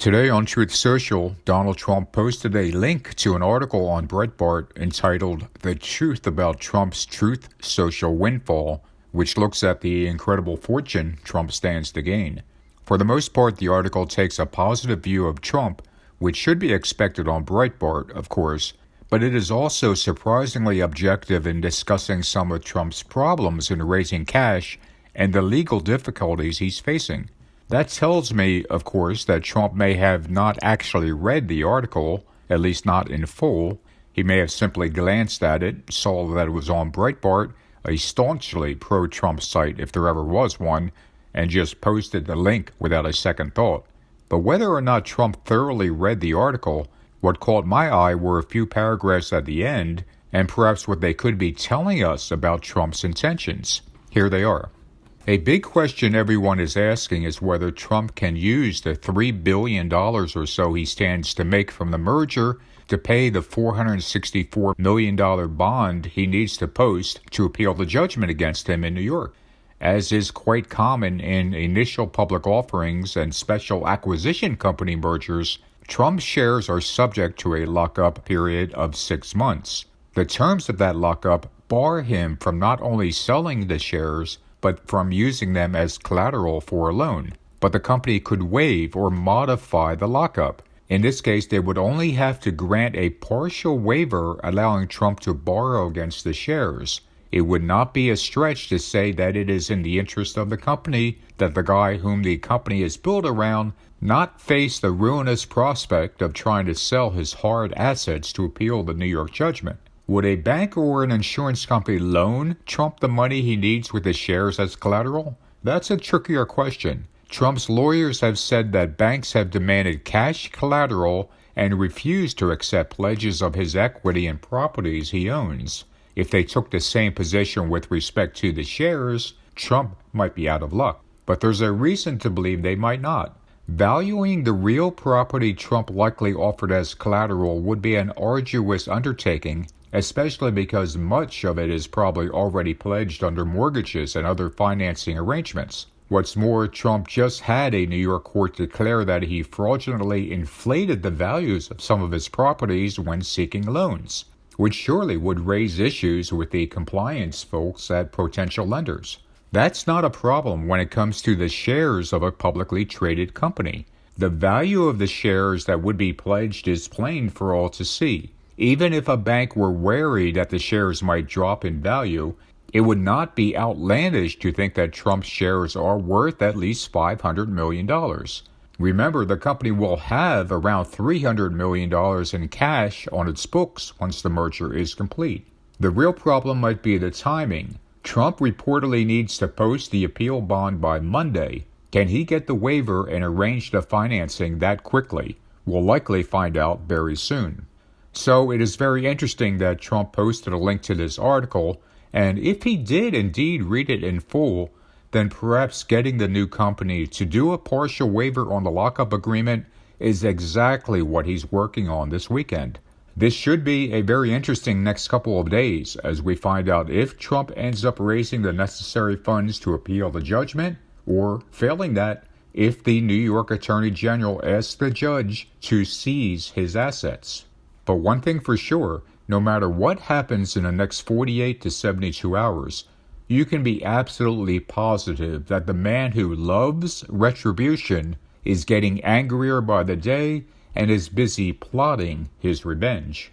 Today on Truth Social, Donald Trump posted a link to an article on Brietbart entitled The Truth About Trump's Truth Social Windfall, which looks at the incredible fortune Trump stands to gain. For the most part, the article takes a positive view of Trump, which should be expected on Brietbart, of course, but it is also surprisingly objective in discussing some of Trump's problems in raising cash and the legal difficulties he's facing. That tells me, of course, that Trump may have not actually read the article, at least not in full. He may have simply glanced at it, saw that it was on Brietbart, a staunchly pro-Trump site if there ever was one, and just posted the link without a second thought. But whether or not Trump thoroughly read the article, what caught my eye were a few paragraphs at the end, and perhaps what they could be telling us about Trump's intentions. Here they are. A big question everyone is asking is whether Trump can use the $3 billion or so he stands to make from the merger to pay the $464 million bond he needs to post to appeal the judgment against him in New York. As is quite common in initial public offerings and special acquisition company mergers, Trump's shares are subject to a lockup period of 6 months. The terms of that lockup bar him from not only selling the shares, but from using them as collateral for a loan. But the company could waive or modify the lockup. In this case, they would only have to grant a partial waiver allowing Trump to borrow against the shares. It would not be a stretch to say that it is in the interest of the company that the guy whom the company is built around not face the ruinous prospect of trying to sell his hard assets to appeal the New York judgment. Would a bank or an insurance company loan Trump the money he needs with his shares as collateral? That's a trickier question. Trump's lawyers have said that banks have demanded cash collateral and refused to accept pledges of his equity and properties he owns. If they took the same position with respect to the shares, Trump might be out of luck. But there's a reason to believe they might not. Valuing the real property Trump likely offered as collateral would be an arduous undertaking, especially because much of it is probably already pledged under mortgages and other financing arrangements. What's more, Trump just had a New York court declare that he fraudulently inflated the values of some of his properties when seeking loans, which surely would raise issues with the compliance folks at potential lenders. That's not a problem when it comes to the shares of a publicly traded company. The value of the shares that would be pledged is plain for all to see. Even if a bank were wary that the shares might drop in value, it would not be outlandish to think that Trump's shares are worth at least $500 million. Remember, the company will have around $300 million in cash on its books once the merger is complete. The real problem might be the timing. Trump reportedly needs to post the appeal bond by Monday. Can he get the waiver and arrange the financing that quickly? We'll likely find out very soon. So it is very interesting that Trump posted a link to this article, and if he did indeed read it in full, then perhaps getting the new company to do a partial waiver on the lockup agreement is exactly what he's working on this weekend. This should be a very interesting next couple of days as we find out if Trump ends up raising the necessary funds to appeal the judgment, or failing that, if the New York Attorney General asks the judge to seize his assets. But one thing for sure, no matter what happens in the next 48 to 72 hours, you can be absolutely positive that the man who loves retribution is getting angrier by the day and is busy plotting his revenge.